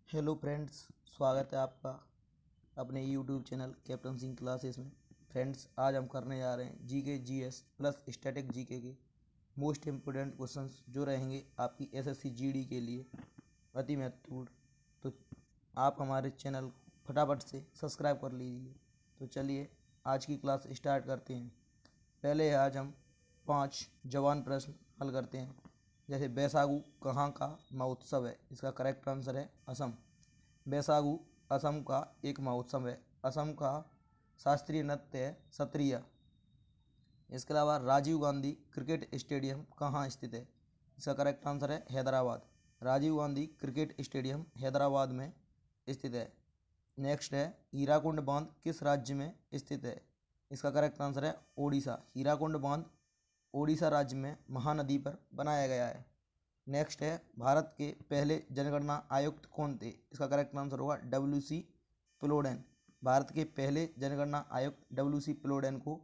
Hello friends, स्वागत है आपका अपने YouTube channel captain Singh classes में। फ्रेंड्स, आज हम करने जा रहे हैं GK GS plus static GK के मोस्ट इम्पोर्टेंट क्वेश्चंस जो रहेंगे आपकी एसएससी जीडी के लिए अति महत्वपूर्ण। तो आप हमारे चैनल फटाफट से सब्सक्राइब कर लीजिए। तो चलिए आज की क्लास स्टार्ट करते हैं। पहले आज हम 5 जवान प्रश्न हल करते हैं। जैसे बैसागु कहाँ का महोत्सव है? इसका करेक्ट आंसर है असम। बैसागु असम का एक महोत्सव है। असम का शास्त्रीय नृत्य है सत्रिया। इसके अलावा राजीव गांधी क्रिकेट स्टेडियम कहाँ स्थित है? इसका करेक्ट आंसर है हैदराबाद। राजीव गांधी क्रिकेट स्टेडियम हैदराबाद में स्थित है। नेक्स्ट है हीराकुंड बांध किस राज्य में स्थित है? इसका करेक्ट आंसर है ओडिशा। हीराकुंड बांध ओडिशा राज्य में महानदी पर बनाया गया है। नेक्स्ट है भारत के पहले जनगणना आयुक्त कौन थे? इसका करेक्ट आंसर होगा WC प्लोडेन। भारत के पहले जनगणना आयुक्त WC प्लोडेन को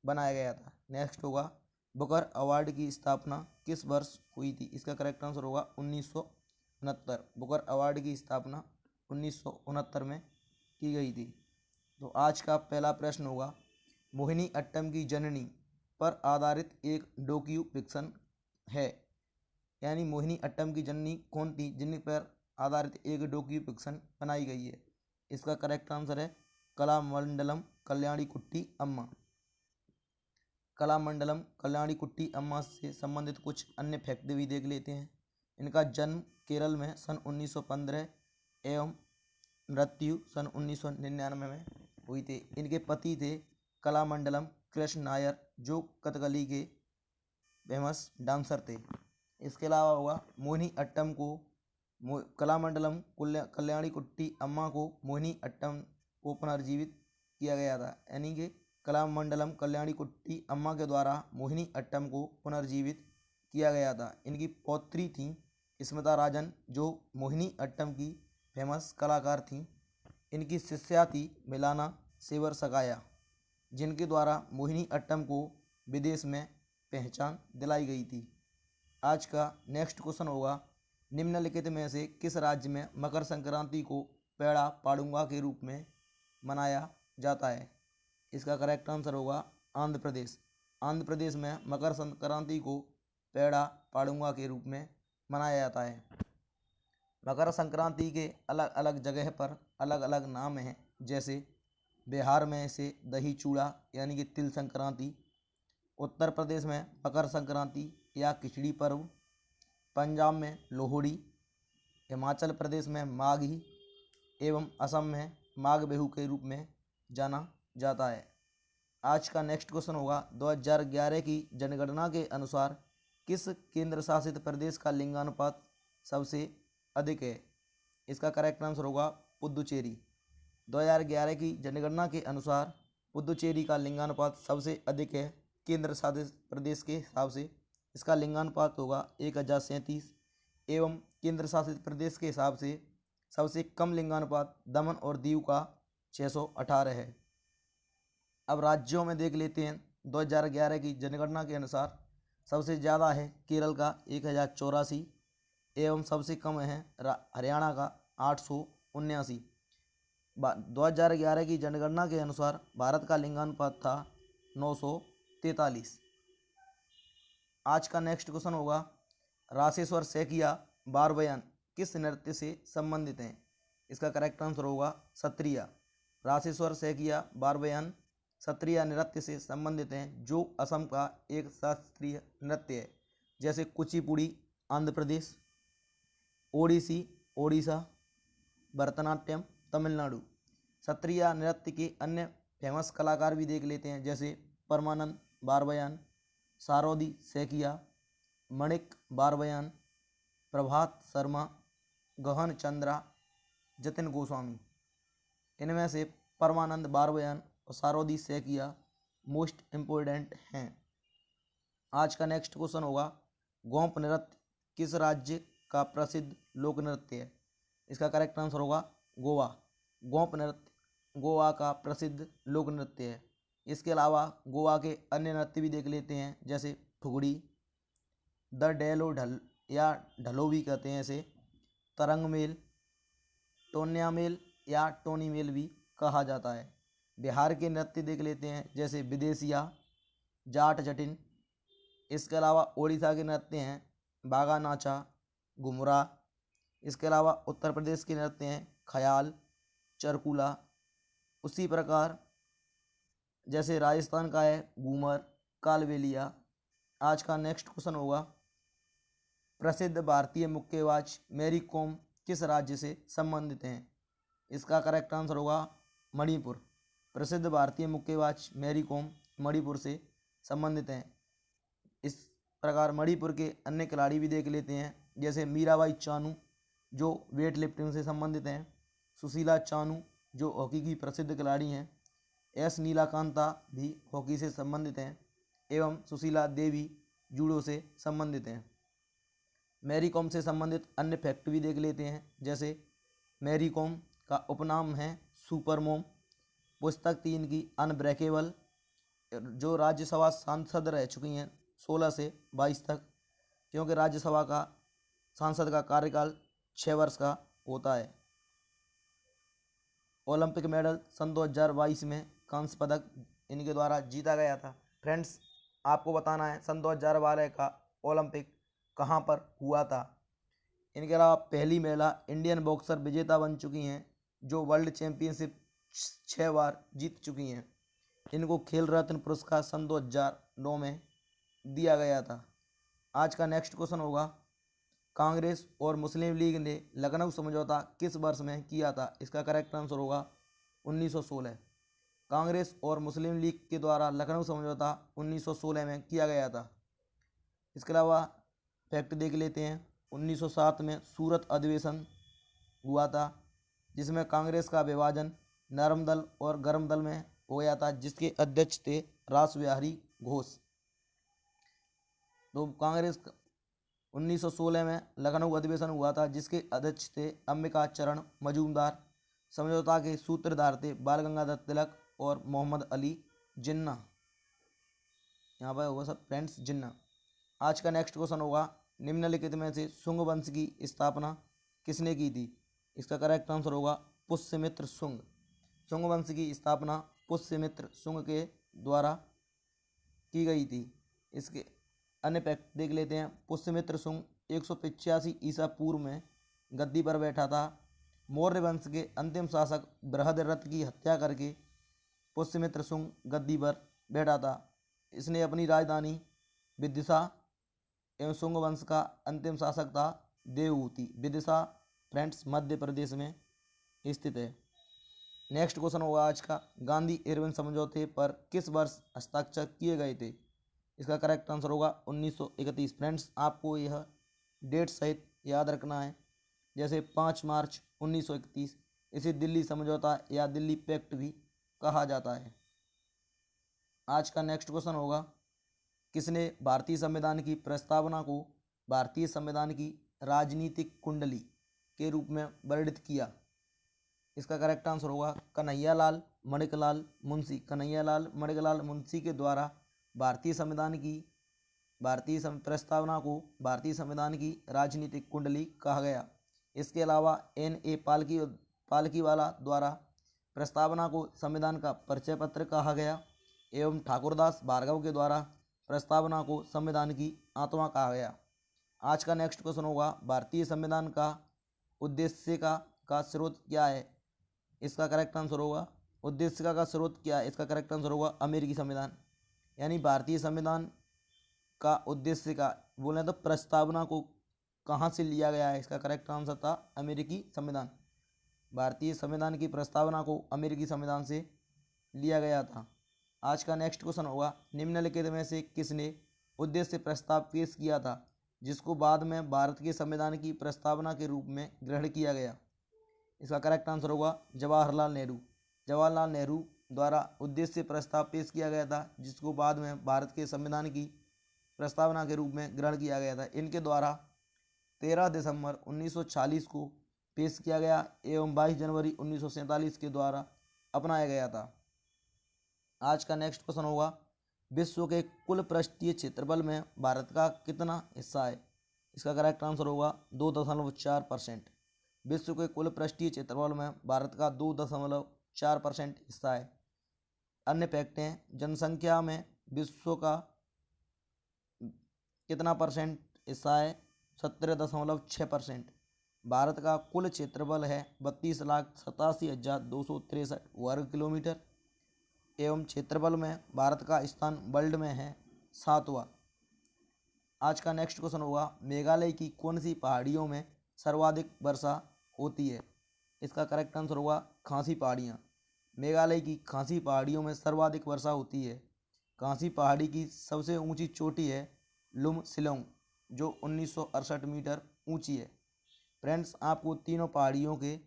बनाया गया था। नेक्स्ट होगा बुकर अवार्ड की स्थापना किस वर्ष हुई थी? इसका करेक्ट आंसर होगा 1969। बुकर अवार्ड की स्थापना 1969 में की गई थी। तो आज का पहला प्रश्न होगा मोहिनी अट्टम की जननी पर आधारित एक डोक्यू फिक्शन है। यानी मोहिनी अट्टम की जननी कौन थी जिन पर आधारित एक डोक्यू फिक्शन बनाई गई है? इसका करेक्ट आंसर है कलामंडलम कल्याणी कुट्टी अम्मा। कलामंडलम कल्याणी कुट्टी अम्मा से संबंधित कुछ अन्य फैक्ट भी देख लेते हैं। इनका जन्म केरल में सन 1915 एवं मृत्यु सन 1999 में हुई थी। इनके पति थे कलामंडलम कृष्ण नायर जो कथकली के फेमस डांसर थे। इसके अलावा होगा मोहिनी अट्टम को कलामंडलम कल्याणी कुट्टी अम्मा को मोहिनी अट्टम को पुनर्जीवित किया गया था। यानी कि कलामंडलम कल्याणी कुट्टी अम्मा के द्वारा मोहिनी अट्टम को पुनर्जीवित किया गया था। इनकी पौत्री थी स्मिता राजन जो मोहिनी अट्टम की फेमस कलाकार थी। इनकी शिष्या थी मिलाना सेवर सगाया जिनके द्वारा मोहिनी अट्टम को विदेश में पहचान दिलाई गई थी। आज का नेक्स्ट क्वेश्चन होगा निम्नलिखित में से किस राज्य में मकर संक्रांति को पेड़ा पाड़ूंगा के रूप में मनाया जाता है? इसका करेक्ट आंसर होगा आंध्र प्रदेश। आंध्र प्रदेश में मकर संक्रांति को पेड़ा पाड़ूंगा के रूप में मनाया जाता है। मकर संक्रांति के अलग अलग जगह पर अलग अलग नाम हैं। जैसे बिहार में इसे दही चूड़ा यानी कि तिल संक्रांति, उत्तर प्रदेश में मकर संक्रांति या खिचड़ी पर्व, पंजाब में लोहड़ी, हिमाचल प्रदेश में माघी एवं असम में माघ बिहू के रूप में जाना जाता है। आज का नेक्स्ट क्वेश्चन होगा 2011 की जनगणना के अनुसार किस केंद्र शासित प्रदेश का लिंगानुपात सबसे अधिक है? इसका करेक्ट आंसर होगा पुदुचेरी। 2011 की जनगणना के अनुसार पुदुचेरी का लिंगानुपात सबसे अधिक है। केंद्र शासित प्रदेश के हिसाब से इसका लिंगानुपात होगा 1037 एवं केंद्र शासित प्रदेश के हिसाब से सबसे कम लिंगानुपात दमन और दीव का 618 है। अब राज्यों में देख लेते हैं। 2011 की जनगणना के अनुसार सबसे ज़्यादा है केरल का 1084 एवं सबसे कम है हरियाणा का 879। 2011 की जनगणना के अनुसार भारत का लिंगानुपात था 943। आज का नेक्स्ट क्वेश्चन होगा रासेश्वर सैकिया बार बयान किस नृत्य से संबंधित हैं? इसका करेक्ट आंसर होगा सत्रिया। रासेश्वर सैकिया बार बयान सत्रिया नृत्य से संबंधित हैं जो असम का एक शास्त्रीय नृत्य है। जैसे कुचिपुड़ी आंध्र प्रदेश, ओडिसी ओडिशा, भरतनाट्यम तमिलनाडु। सत्रिया नृत्य के अन्य फेमस कलाकार भी देख लेते हैं। जैसे परमानंद बार बयान, सारोदी सैकिया, मणिक बार बयान, प्रभात शर्मा, गहन चंद्रा, जतिन गोस्वामी। इनमें से परमानंद बार बयान और सारोदी सैकिया मोस्ट इम्पोर्टेंट हैं। आज का नेक्स्ट क्वेश्चन होगा गोंप नृत्य किस राज्य का प्रसिद्ध लोक नृत्य है? इसका करेक्ट आंसर होगा गोवा। गोंप नृत्य गोवा का प्रसिद्ध लोक नृत्य है। इसके अलावा गोवा के अन्य नृत्य भी देख लेते हैं। जैसे फुगड़ी, द डेलो ढल या ढलो भी कहते हैं इसे, तरंग मेल, टोन्या मेल या टोनी मेल भी कहा जाता है। बिहार के नृत्य देख लेते हैं, जैसे विदेशिया, जाट जटिन। इसके अलावा उड़ीसा के नृत्य हैं बागा नाचा, घुमरा। इसके अलावा उत्तर प्रदेश के नृत्य हैं ख्याल, चरकुला। उसी प्रकार जैसे राजस्थान का है घूमर, कालबेलिया। आज का नेक्स्ट क्वेश्चन होगा, प्रसिद्ध भारतीय मुक्केबाज मैरी कॉम किस राज्य से संबंधित हैं? इसका करेक्ट आंसर होगा मणिपुर। प्रसिद्ध भारतीय मुक्केबाज मैरी कॉम मणिपुर से संबंधित हैं। इस प्रकार मणिपुर के अन्य खिलाड़ी भी देख लेते हैं, जैसे मीराबाई चानू जो वेट लिफ्टिंग से संबंधित हैं, सुशीला चानू जो हॉकी की प्रसिद्ध खिलाड़ी हैं, एस नीलाकांता भी हॉकी से संबंधित हैं, एवं सुशीला देवी जूडो से संबंधित हैं। मैरी कॉम से संबंधित अन्य फैक्ट भी देख लेते हैं, जैसे मैरी कॉम का उपनाम है सुपर मोम। पुस्तक 3 की अनब्रेकेबल, जो राज्यसभा सांसद रह चुकी हैं 16 से 22 तक, क्योंकि राज्यसभा का सांसद का कार्यकाल 6 वर्ष का होता है। ओलंपिक मेडल सन 2022 में कांस्य पदक इनके द्वारा जीता गया था। फ्रेंड्स, आपको बताना है सन 2012 का ओलंपिक कहाँ पर हुआ था। इनके अलावा पहली महिला इंडियन बॉक्सर विजेता बन चुकी हैं, जो वर्ल्ड चैंपियनशिप 6 बार जीत चुकी हैं। इनको खेल रत्न पुरस्कार सन 2009 में दिया गया था। आज का नेक्स्ट क्वेश्चन होगा, कांग्रेस और मुस्लिम लीग ने लखनऊ समझौता किस वर्ष में किया था? इसका करेक्ट आंसर होगा 1916। कांग्रेस और मुस्लिम लीग के द्वारा लखनऊ समझौता 1916 में किया गया था। इसके अलावा फैक्ट देख लेते हैं, 1907 में सूरत अधिवेशन हुआ था, जिसमें कांग्रेस का विभाजन नरम दल और गर्म दल में हो गया था, जिसके अध्यक्ष थे रासबिहारी घोष। तो कांग्रेस 1916 में लखनऊ अधिवेशन हुआ था, जिसके अध्यक्ष थे अंबिका चरण मजूमदार। समझौता के सूत्रधार थे बाल गंगाधर तिलक और मोहम्मद अली जिन्ना। यहाँ पर होगा सब फ्रेंड्स जिन्ना। आज का नेक्स्ट क्वेश्चन होगा, निम्नलिखित में से शुंग वंश की स्थापना किसने की थी? इसका करेक्ट आंसर होगा पुष्यमित्र शुंग। शुंग वंश की स्थापना पुष्यमित्र शुंग के द्वारा की गई थी। इसके अन्य फैक्ट देख लेते हैं, पुष्यमित्र शुंग 185 ईसा पूर्व में गद्दी पर बैठा था। मौर्य वंश के अंतिम शासक बृहद्रथ की हत्या करके पुष्यमित्र शुंग गद्दी पर बैठा था। इसने अपनी राजधानी विदिशा एवं शुंग वंश का अंतिम शासक था देवहूति। विदिशा फ्रेंड्स मध्य प्रदेश में स्थित है। नेक्स्ट क्वेश्चन होगा आज का, गांधी इरविन समझौते पर किस वर्ष हस्ताक्षर किए गए थे? इसका करेक्ट आंसर होगा 1931। फ्रेंड्स, आपको यह डेट सहित याद रखना है, जैसे 5 मार्च 1931। इसे दिल्ली समझौता या दिल्ली पैक्ट भी कहा जाता है। आज का नेक्स्ट क्वेश्चन होगा, किसने भारतीय संविधान की प्रस्तावना को भारतीय संविधान की राजनीतिक कुंडली के रूप में वर्णित किया? इसका करेक्ट आंसर होगा कन्हैयालाल मणिकलाल मुंशी। कन्हैयालाल मणिकलाल मुंशी के द्वारा भारतीय संविधान की प्रस्तावना को भारतीय संविधान की राजनीतिक कुंडली कहा गया। इसके अलावा N.A. पालकीवाला द्वारा प्रस्तावना को संविधान का परिचय पत्र कहा गया, एवं ठाकुरदास भार्गव के द्वारा प्रस्तावना को संविधान की आत्मा कहा गया। आज का नेक्स्ट क्वेश्चन होगा, भारतीय संविधान का उद्देश्य का स्रोत क्या है? इसका करेक्ट आंसर होगा उद्देश्य का स्रोत क्या है? इसका करेक्ट आंसर होगा अमेरिकी संविधान। यानी भारतीय संविधान का उद्देश्य का बोले तो प्रस्तावना को कहाँ से लिया गया है? इसका करेक्ट आंसर था अमेरिकी संविधान। भारतीय संविधान की प्रस्तावना को अमेरिकी संविधान से लिया गया था। आज का नेक्स्ट क्वेश्चन होगा, निम्नलिखित में से किसने उद्देश्य प्रस्ताव पेश किया था, जिसको बाद में भारत के संविधान की प्रस्तावना के रूप में ग्रहण किया गया? इसका करेक्ट आंसर होगा जवाहरलाल नेहरू। जवाहरलाल नेहरू द्वारा उद्देश्य प्रस्ताव पेश किया गया था, जिसको बाद में भारत के संविधान की प्रस्तावना के रूप में ग्रहण किया गया था। इनके द्वारा 13 दिसंबर 1940 को पेश किया गया एवं 22 जनवरी 1947 के द्वारा अपनाया गया था। आज का नेक्स्ट क्वेश्चन होगा, विश्व के कुल पृष्ठीय क्षेत्रफल में भारत का कितना हिस्सा है? इसका करेक्ट आंसर होगा 2.4%। विश्व के कुल पृष्ठीय क्षेत्रफल में भारत का 2.4% हिस्सा है। अन्य फैक्ट हैं, जनसंख्या में विश्व का कितना परसेंट हिस्सा है? 17.6%। भारत का कुल क्षेत्रफल है 32,87,263 वर्ग किलोमीटर एवं क्षेत्रफल में भारत का स्थान वर्ल्ड में है 7वां। आज का नेक्स्ट क्वेश्चन होगा, मेघालय की कौन सी पहाड़ियों में सर्वाधिक वर्षा होती है? इसका करेक्ट आंसर होगा खासी पहाड़ियाँ। मेघालय की खासी पहाड़ियों में सर्वाधिक वर्षा होती है। खासी पहाड़ी की सबसे ऊंची चोटी है लुम सिलोंग, जो 1968 मीटर ऊंची है। फ्रेंड्स, आपको तीनों पहाड़ियों के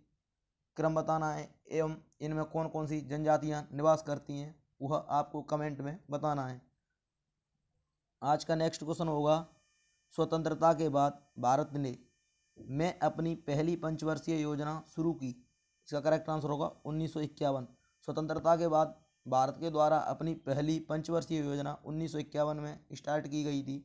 क्रम बताना है एवं इनमें कौन कौन सी जनजातियाँ निवास करती हैं वह आपको कमेंट में बताना है। आज का नेक्स्ट क्वेश्चन होगा, स्वतंत्रता के बाद भारत ने में अपनी पहली पंचवर्षीय योजना शुरू की। इसका करेक्ट आंसर होगा 1951। स्वतंत्रता के बाद भारत के द्वारा अपनी पहली पंचवर्षीय योजना 1951 में स्टार्ट की गई थी।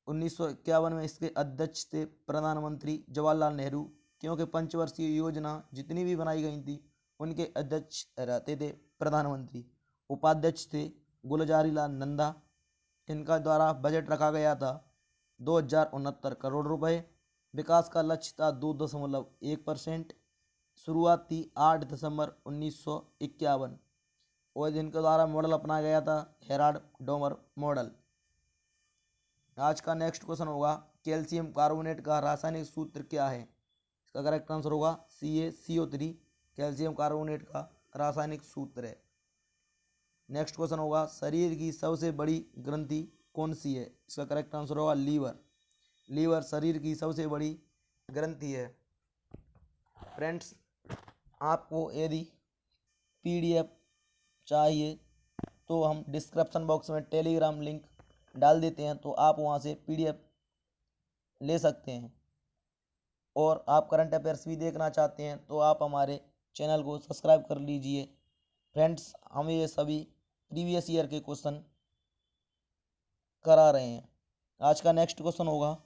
1951 में इसके अध्यक्ष थे प्रधानमंत्री जवाहरलाल नेहरू, क्योंकि पंचवर्षीय योजना जितनी भी बनाई गई थी उनके अध्यक्ष रहते थे प्रधानमंत्री। उपाध्यक्ष थे गुलजारीलाल नंदा। इनका द्वारा बजट रखा गया था 2069 करोड़ रुपए। विकास का लक्ष्य था 2.1%। शुरुआत थी 8 दिसंबर 1951 और जिनके द्वारा मॉडल अपनाया गया था हेराल्ड डोमर मॉडल। आज का नेक्स्ट क्वेश्चन होगा, कैल्शियम कार्बोनेट का रासायनिक सूत्र क्या है? इसका करेक्ट आंसर होगा CaCO3 कैल्शियम कार्बोनेट का रासायनिक सूत्र है। नेक्स्ट क्वेश्चन होगा, शरीर की सबसे बड़ी ग्रंथि कौन सी है? इसका करेक्ट आंसर होगा लीवर। लीवर शरीर की सबसे बड़ी ग्रंथि है। फ्रेंड्स, आपको यदि PDF चाहिए तो हम डिस्क्रिप्शन बॉक्स में टेलीग्राम लिंक डाल देते हैं, तो आप वहां से PDF ले सकते हैं। और आप करंट अफेयर्स भी देखना चाहते हैं तो आप हमारे चैनल को सब्सक्राइब कर लीजिए। फ्रेंड्स, हम ये सभी प्रीवियस ईयर के क्वेश्चन करा रहे हैं। आज का नेक्स्ट क्वेश्चन होगा,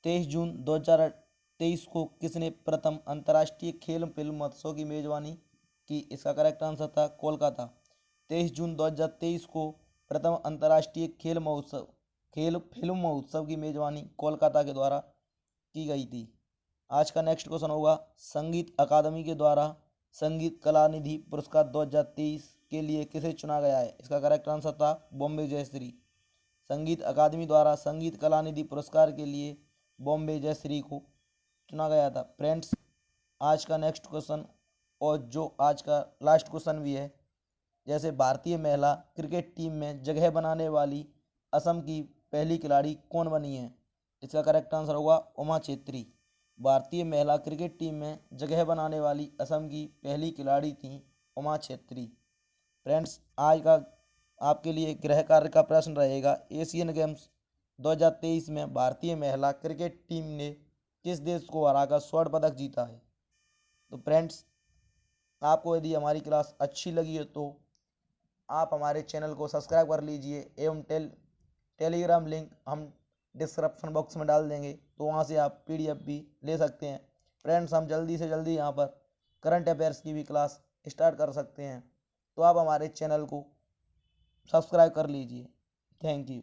23 जून 2023 को किसने प्रथम अंतर्राष्ट्रीय खेल फिल्म महोत्सव की मेजबानी की? इसका करेक्ट आंसर था कोलकाता। 23 जून 2023 को प्रथम अंतर्राष्ट्रीय खेल फिल्म महोत्सव की मेजबानी कोलकाता के द्वारा की गई थी। आज का नेक्स्ट क्वेश्चन होगा, संगीत अकादमी के द्वारा संगीत कला निधि पुरस्कार 2023 के लिए किसे चुना गया है? इसका करेक्ट आंसर था बॉम्बे जयश्री। संगीत अकादमी द्वारा संगीत कला निधि पुरस्कार के लिए बॉम्बे जयश्री को चुना गया था। फ्रेंड्स, आज का नेक्स्ट क्वेश्चन और जो आज का लास्ट क्वेश्चन भी है, जैसे भारतीय महिला क्रिकेट टीम में जगह बनाने वाली असम की पहली खिलाड़ी कौन बनी है? इसका करेक्ट आंसर होगा उमा छेत्री। भारतीय महिला क्रिकेट टीम में जगह बनाने वाली असम की पहली खिलाड़ी थी उमा छेत्री। फ्रेंड्स, आज का आपके लिए गृह कार्य का प्रश्न रहेगा, एशियन गेम्स 2023 में भारतीय महिला क्रिकेट टीम ने किस देश को हराकर स्वर्ण पदक जीता है? तो फ्रेंड्स, आपको यदि हमारी क्लास अच्छी लगी हो तो आप हमारे चैनल को सब्सक्राइब कर लीजिए एवं टेलीग्राम लिंक हम डिस्क्रिप्शन बॉक्स में डाल देंगे, तो वहाँ से आप PDF भी ले सकते हैं। फ्रेंड्स, हम जल्दी से जल्दी यहाँ पर करंट अफेयर्स की भी क्लास स्टार्ट कर सकते हैं, तो आप हमारे चैनल को सब्सक्राइब कर लीजिए। Thank you.